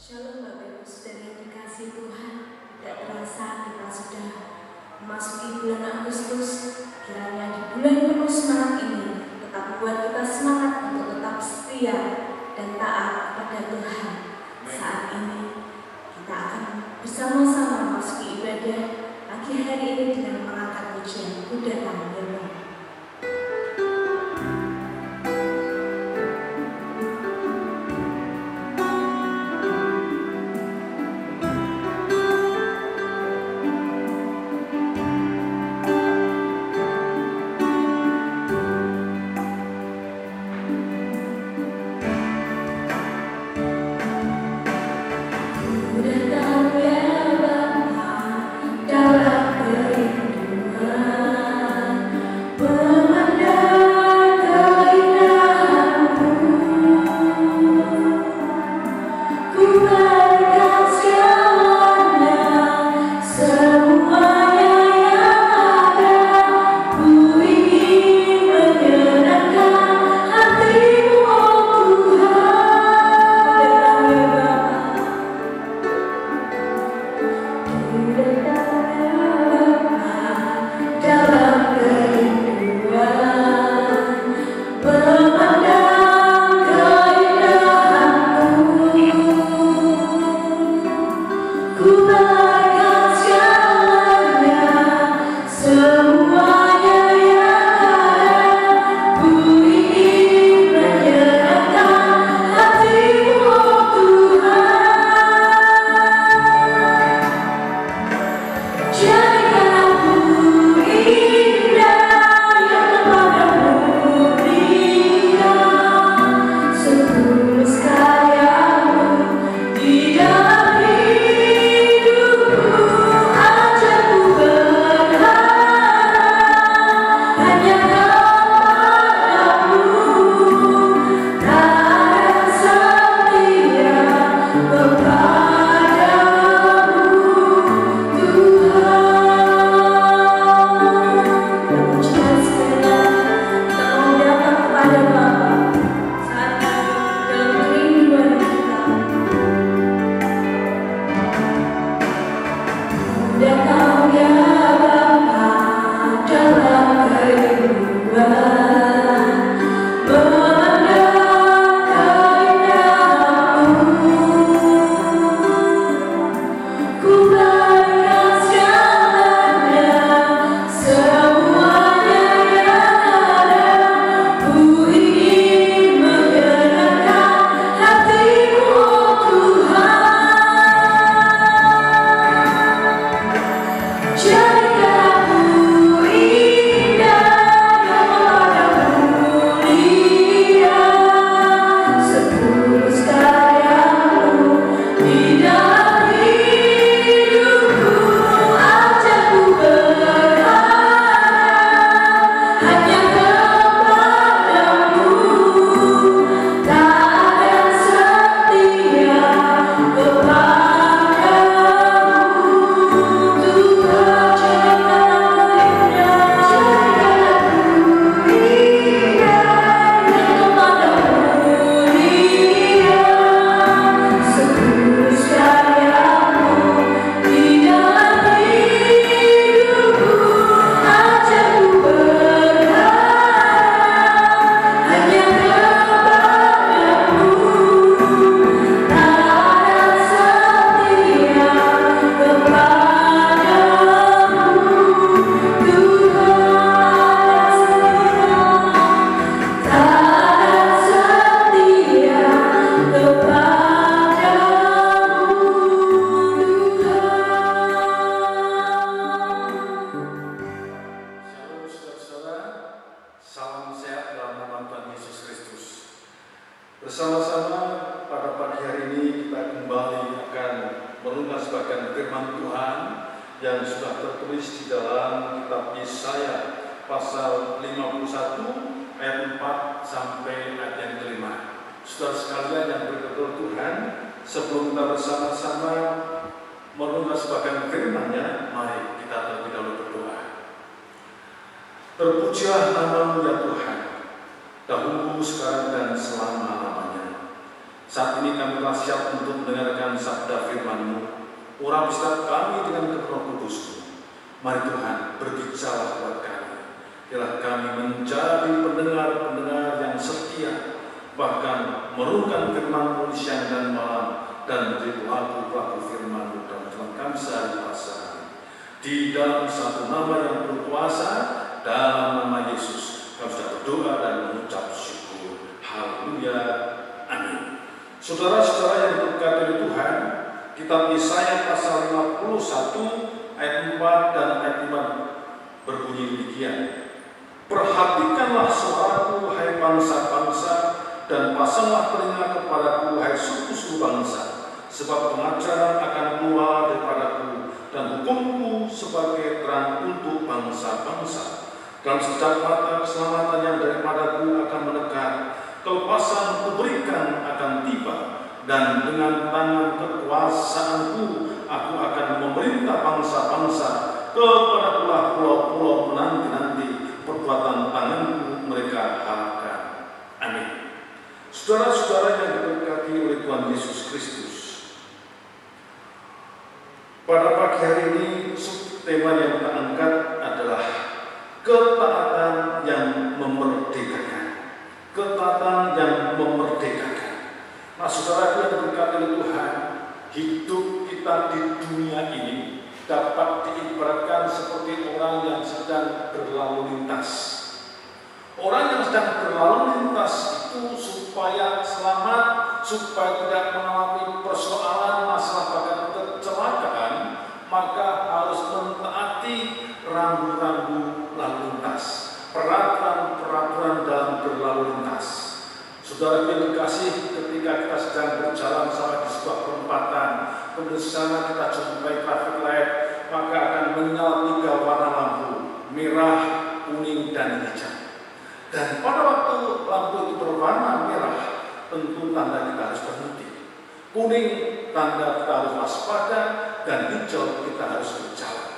Shalom Bapak Ibu Saudara yang dikasihi Tuhan. Tidak terasa kita sudah memasuki bulan Agustus. Kiranya di bulan penuh semangat ini tetap membuat kita semangat untuk tetap setia dan taat kepada Tuhan. Saat ini kita akan bersama-sama memasuki ibadah pagi hari ini dengan mengangkat pujian Ku Datang Bapa. Dalam kerinduan yang sudah tertulis di dalam kitab Yesaya pasal 51 ayat 4 sampai ayat yang kelima. Saudara sekalian yang berkenan Tuhan, sebelum kita bersama-sama merenungkan sebagian firman-Nya, mari kita terlebih dahulu berdoa. Terpujilah nama-Mu ya Tuhan, dahulu, sekarang, dan selama-lamanya. Saat ini kami telah siap untuk mendengarkan sabda firman-Mu. Urapi setiap kami dengan Roh Kudus-Mu. Mari Tuhan, berbicara buat kami. Biarlah kami menjadi pendengar-pendengar yang setia, bahkan merenungkan firman-Mu siang dan malam, dan menjadi pelaku-pelaku firman-Mu dalam jalan kami sehari-hari. Di dalam satu nama yang berkuasa, dalam nama Yesus, kami sudah berdoa dan mengucap syukur. Haleluya. Amin. Saudara-saudara yang diberkati oleh Tuhan, kitab Yesaya pasal 51 ayat 4 dan ayat 5 berbunyi demikian. Perhatikanlah suaraku, hai bangsa-bangsa, dan pasanglah telinga kepadaku, hai suku-suku bangsa, sebab pengajaran akan keluar daripadaku, dan hukumku sebagai terang untuk bangsa-bangsa. Dan sejak mata keselamatan yang daripadaku akan mendekat, kelepasan kuberikan akan tiba, dan dengan tangan kekuasaanku aku akan memerintah bangsa-bangsa. Kepadakulah pulau-pulau menanti-nanti, perbuatan tanganku mereka harapkan. Amin. Saudara-saudara yang diberkati oleh Tuhan Yesus Kristus, pada pagi hari ini tema yang kita angkat adalah ketaatan yang memerdekakan. Ketaatan yang memerdekakan. Nah, saudara yang diberkati oleh Tuhan, hidup kita di dunia ini dapat diibaratkan seperti orang yang sedang berlalu lintas. Orang yang sedang berlalu lintas itu supaya selamat, supaya tidak mengalami persoalan, masalah, bahkan kecelakaan, maka harus mentaati rambu-rambu lalu lintas, peraturan-peraturan dalam berlalu lintas. Saudara yang dikasih, ketika kita sedang berjalan sampai di sebuah perempatan, kemudian di sana kita jumpai traffic light, maka akan menyala 3 warna lampu, merah, kuning, dan hijau. Dan pada waktu lampu itu berwarna merah, tentu tanda kita harus berhenti. Kuning, tanda kita harus waspada, dan hijau kita harus berjalan.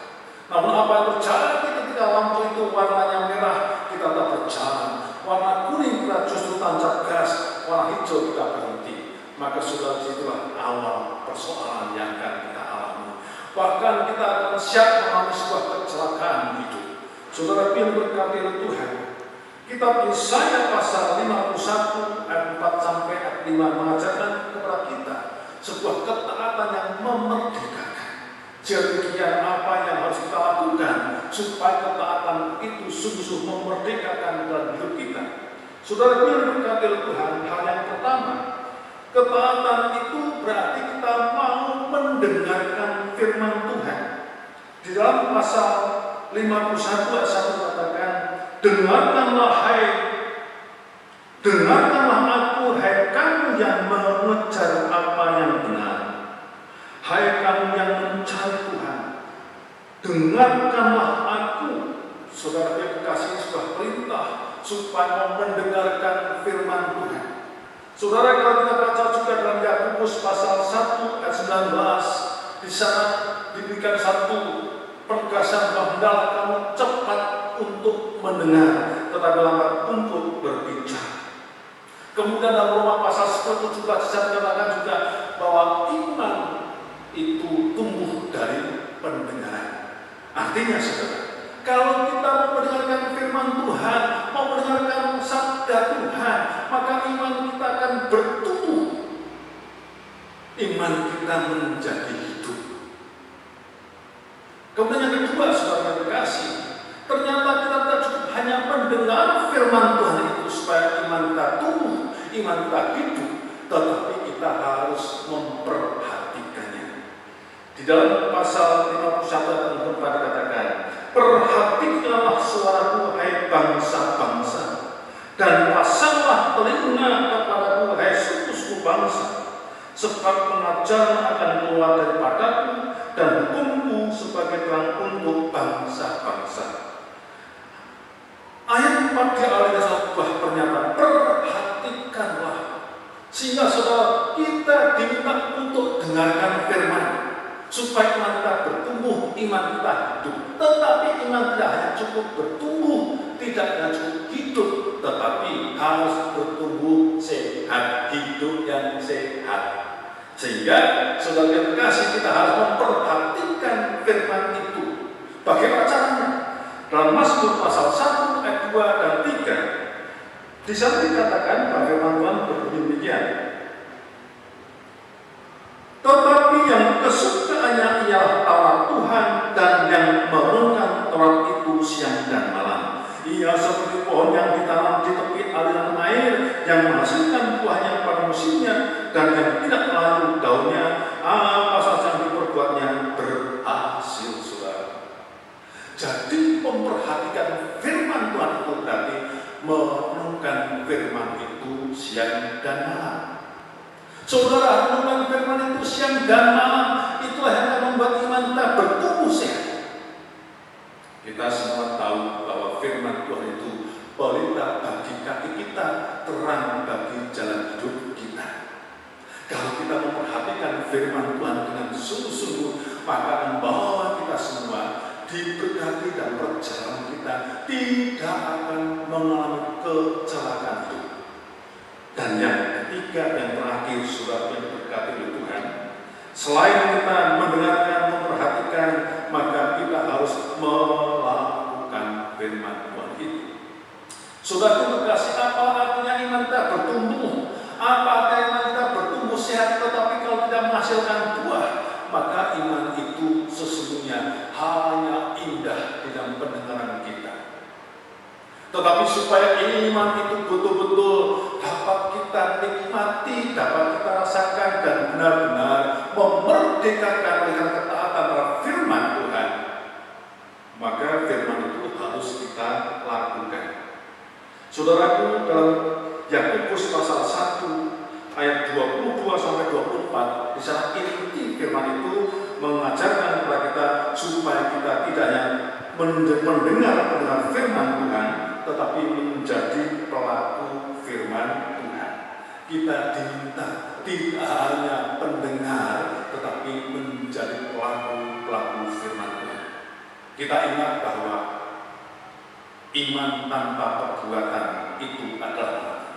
Namun apa yang terjadi ketika lampu itu warnanya merah, kita tak berjalan. Warna kuning kita justru tancap gas, warna hijau kita berhenti. Maka saudara, itulah awal persoalan yang akan kita alami. Bahkan kita akan siap mengalami sebuah kecelakaan hidup. Saudara yang berkati oleh Tuhan, kitab Yesaya pasal 51 ayat 4 sampai ayat 5 mengajarkan kepada kita sebuah ketaatan yang memerdekakan. Demikian apa yang harus kita lakukan supaya ketaatan itu sungguh memerdekakan dalam hidup kita. Saudara yang berkati oleh Tuhan, hal yang pertama, ketaatan itu berarti kita mau mendengarkan firman Tuhan. Di dalam pasal 51 ayat 1 katakan, dengarkanlah aku, hai kamu yang mengejar apa yang benar, hai kamu yang mencari Tuhan, dengarkanlah aku. Saudara yang dikasih sebuah perintah supaya mendengarkan firman Tuhan. Saudara, kalau kita baca juga dalam Yakobus pasal 1 ayat 19, di sana diberikan satu penegasan bahwa hendaklah kamu cepat untuk mendengar, tetapi lambat untuk berbicara. Kemudian dalam Roma pasal 10:17 dikatakan juga bahwa iman itu tumbuh dari pendengaran. Artinya saudara, kalau kita mau mendengarkan firman Tuhan, mau mendengarkan sabda Tuhan, maka iman kita akan bertumbuh. Iman kita menjadi hidup. Kemudian yang kedua, saudara yang terkasih, ternyata kita tidak cukup hanya mendengar firman Tuhan itu supaya iman kita tumbuh, iman kita hidup, tetapi kita harus memperhatikannya. Di dalam pasal 51 ayat 4 dikatakan, perhatikanlah suaraku, hai bangsa-bangsa, dan pasanglah telinga kepadaku, hai suku-suku bangsa, sebab pengajaran akan keluar daripadaku, dan hukum-Mu sebagai terang untuk bangsa-bangsa. Ayat 4 diawali dengan sebuah pernyataan, perhatikanlah, sehingga saudara kita diminta untuk dengarkan firman, supaya iman kita bertumbuh, iman kita hidup. Tetapi iman tidak hanya cukup bertumbuh, tidak hanya cukup hidup, tetapi harus bertumbuh sehat, hidup yang sehat. Sehingga saudara yang terkasih, kita harus memperhatikan firman itu. Bagaimana caranya? Dalam Mazmur pasal 1 ayat 2 dan 3, di sana dikatakan bahwa firman Tuhan demikian. Tetapi yang kesukaannya ialah Taurat Tuhan, dan yang merenungkan Taurat itu siang dan malam. Ia seperti pohon yang ditanam di tepi aliran air, yang menghasilkan buahnya pada musimnya, dan yang tidak layu daunnya, apa saja yang diperbuatnya berhasil. Saudara, jadi memperhatikan firman Tuhan itu berarti merenungkan firman itu siang dan malam. Saudara, renungan firman itu siang dan malam, itulah yang akan membuat iman kita bertumbuh sehat. Kita semua tahu bahwa firman Tuhan itu pelita bagi kaki kita, terang bagi jalan hidup kita. Kalau kita memperhatikan firman Tuhan dengan sungguh-sungguh, maka membawa kita semua diberkati dan perjalanan kita tidak akan mengalami kecelakaan hidup. Dan yang ketiga, yang terakhir, saudara yang diberkati oleh Tuhan, selain kita mendengarkan, memperhatikan, maka kita harus melakukan firman Tuhan itu. Saudara terkasih, apa artinya iman kita bertumbuh? Apa artinya iman kita bertumbuh sehat, tetapi kalau tidak menghasilkan buah, maka iman itu sesungguhnya hanya indah di dalam pendengaran kita. Tetapi supaya iman itu betul-betul dapat kita nikmati, dapat kita rasakan, dan benar-benar memerdekakan dengan ketaatan terhadap firman Tuhan, maka firman itu harus kita lakukan. Saudaraku, dalam Yakobus pasal 1 ayat 22 sampai 24, di sana inti firman itu mengajarkan kepada kita supaya kita tidak hanya mendengar firman Tuhan, tetapi menjadi pelaku firman Tuhan. Kita diminta tidak hanya pendengar, tetapi menjadi pelaku firman Tuhan. Kita ingat bahwa iman tanpa perbuatan itu adalah mati.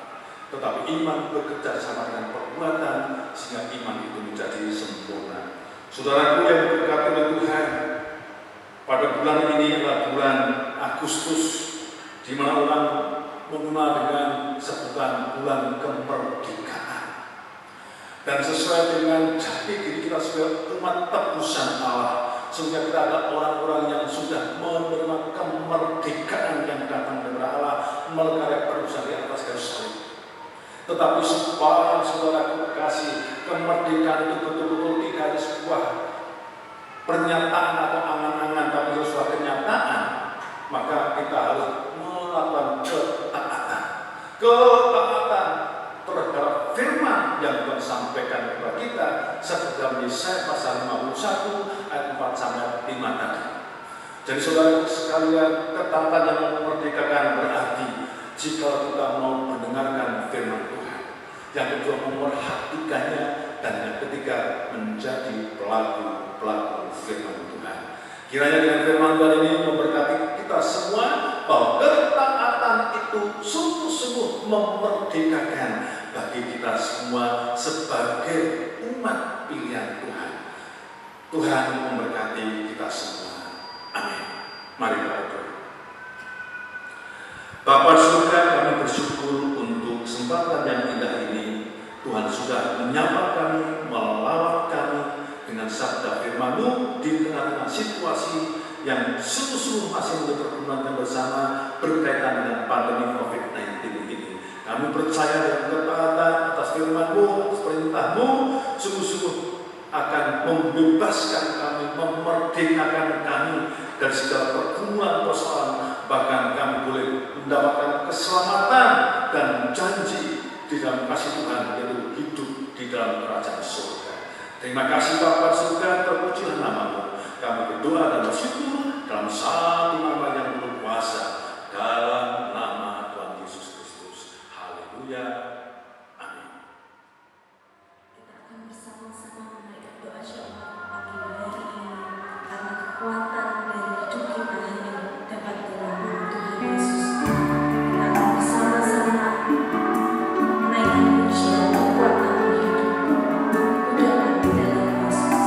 Tetapi iman bekerja sama dengan perbuatan, sehingga iman itu menjadi sempurna. Saudaraku yang diberkati oleh Tuhan, pada bulan ini adalah bulan Agustus, di mana orang mengenal dengan sebutan bulan kemerdekaan. Dan sesuai dengan jati diri kita sebagai umat tebusan Allah, sehingga kita adalah orang-orang yang sudah menerima kemerdekaan yang datang dari Allah melalui karya penebusan di atas kayu salib. Tetapi supaya saudaraku kasih, kemerdekaan itu betul-betul tidak ada sebuah pernyataan atau angan-angan, tapi sebuah kenyataan, maka kita harus melakukan ketaatan terhadap firman yang Tuhan sampaikan kepada kita, seperti dalam Yesaya pasal 51 ayat 4 sampai 5 tadi. Jadi saudara sekalian, ketaatan yang memerdekakan berarti jika kita mau mendengarkan firman Tuhan, yang kedua memperhatikannya, dan yang ketiga menjadi pelaku firman Tuhan. Kiranya dengan firman Tuhan ini memberkati kita semua, bahwa ketaatan itu sungguh-sungguh memerdekakan bagi kita semua sebagai umat pilihan Tuhan. Tuhan memberkati kita semua. Amin. Mari kita berdoa. Bapa surga, kami bersyukur untuk kesempatan yang indah ini. Tuhan sudah menyapa kami, melawat kami dengan sabda firman-Mu di tengah-tengah situasi yang sungguh-sungguh masih dipergunakan bersama berkaitan dengan pandemi COVID-19 ini. Kami percaya dengan ketaatan atas firman-Mu, atas perintah-Mu, sungguh-sungguh akan membebaskan kami, memerdekakan kami dari segala pergumulan persoalan, bahkan kami boleh mendapatkan keselamatan dan janji di dalam kasih Tuhan, yaitu hidup di dalam kerajaan surga. Terima kasih Bapa surga, terpujilah namamu. Kami berdoa dan bersyukur dalam satu nama yang penuh kuasa, dalam nama Tuhan Yesus Kristus. Haleluya. Amin. Kita akan bersama-sama menaikkan doa syafaat pagi hari ini, karena kekuatan dari hidup kita hanya dapat dilakukan Tuhan Yesus. Kita akan bersama-sama menaikkan pujian kekuatan hidup. Udahlah di dalam Yesus.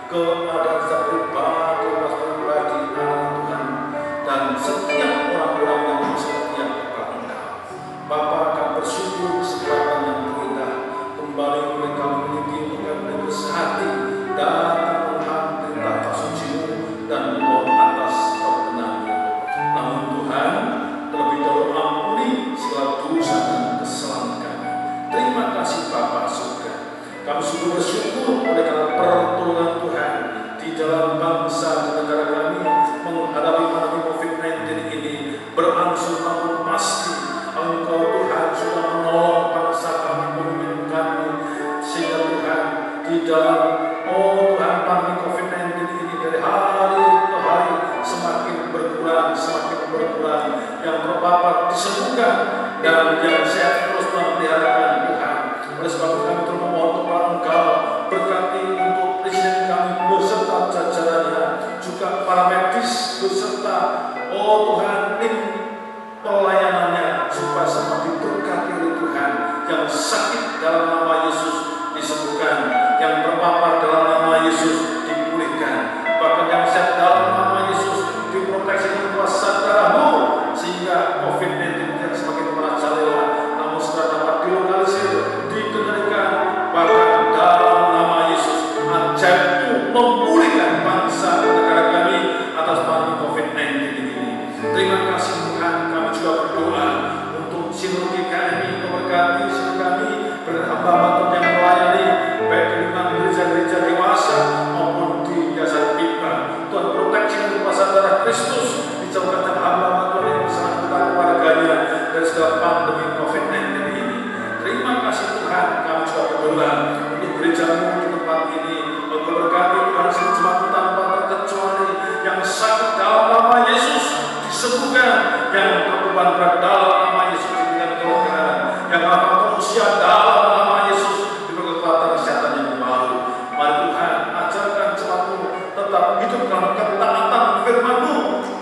kepada setiap pribadi, anak Tuhan, dan setiap orang-orang yang setia kepada Engkau. Bapa akan bersyukur kesempatan yang terindah kembali mereka memiliki dengan bersehati dan menghampiri tahta suci-Mu dan mohon atas perkenanmu. Namun Tuhan, terlebih dahulu ampuni segala dosa dan kesalahan kami. Terima kasih Bapa surga. Kami sungguh bersyukur oleh karena pertolongan Tuhan di dalam bangsa dan negara kami menghadapi pandemi COVID-19 ini berangsur namun pasti terpapar disembuhkan, dan yang sehat terus memeliharakan Tuhan. Oleh sebab itu kami terus memohon kepada Engkau, berkati untuk presiden kami beserta jajarannya, juga para medis beserta Tuhan tim pelayanannya, supaya semua diberkati oleh Tuhan. Yang sakit dalam nama Yesus disembuhkan, yang terpapar dalam nama Yesus dipulihkan, bahkan yang sehat dalam nama Yesus diproteksi dengan kuasa darah-Mu, sehingga COVID-19 tidak semakin merajalela, namun segera dapat dilokalisir, dikendalikan, bahkan dalam nama Yesus ajaib-Mu memulihkan bangsa dan negara kami atas pandemi COVID-19 ini. Terima kasih Tuhan. Kami juga berdoa untuk sinodi kami, memberkati sinodi kami, berhamba yang melayani baik di lingkungan gereja-gereja dewasa maupun di Yayasan Pipa. Tuhan proteksi dan kuasa darah Kristus, dijauhkan dari hamba yang bersama keluarganya dari segala pandemi COVID-19 ini. Terima kasih Tuhan. Kami juga berdoa untuk gereja-Mu di tempat ini, untuk berkati Tuhan sejumlah tanpa terkecuali, yang sakit dalam nama Yesus disembuhkan, yang terbeban berat dalam nama Yesus diberikan keluargaan, yang lapar usia dalam nama Yesus diberi kekuatan kesehatan yang baru. Mari Tuhan, ajarkan jemaat-Mu tetap hidup dalam ketaatan firman-Mu,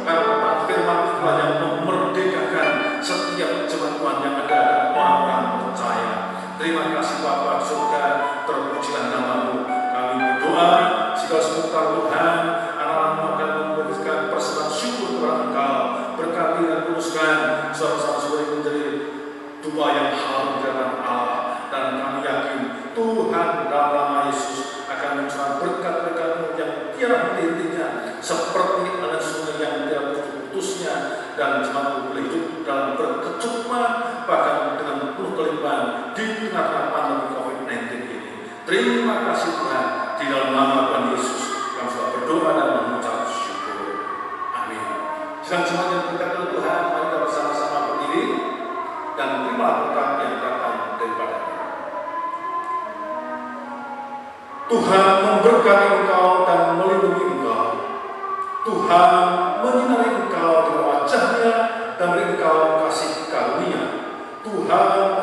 karena ketaatan firman-Mu yang memerdekakan setiap jemaat Tuhan yang ada orang-orang percaya. Terima kasih Bapa surga, terpujilah nama-Mu. Kami berdoa segala semoga Tuhan anak-anak-Mu akan memberikan persembahan syukur kepada Engkau, berkati dan kuduskan saudara-saudara yang menjadi doa yang harum di hadapan Allah. Dan kami yakin Tuhan dalam nama Yesus akan mencurahkan berkat-berkat-Mu yang tiada henti-hentinya, seperti ada sungai yang tidak putus-putusnya, dan jemaat-Mu boleh hidup dalam berkecukupan, bahkan dengan penuh kelimpahan di tengah-tengah pandemi COVID-19 ini. Terima kasih Tuhan, di dalam nama Tuhan Yesus kami sudah berdoa dan mengucap syukur. Amin. Sedang jemaat yang berkat oleh Tuhan, mari kita bersama-sama berdiri dan terima berkat yang datang daripada Tuhan. Memberkati engkau dan melindungi engkau. Tuhan menyinari engkau dengan wajah-Nya dan beri engkau kasih karunia. Tuhan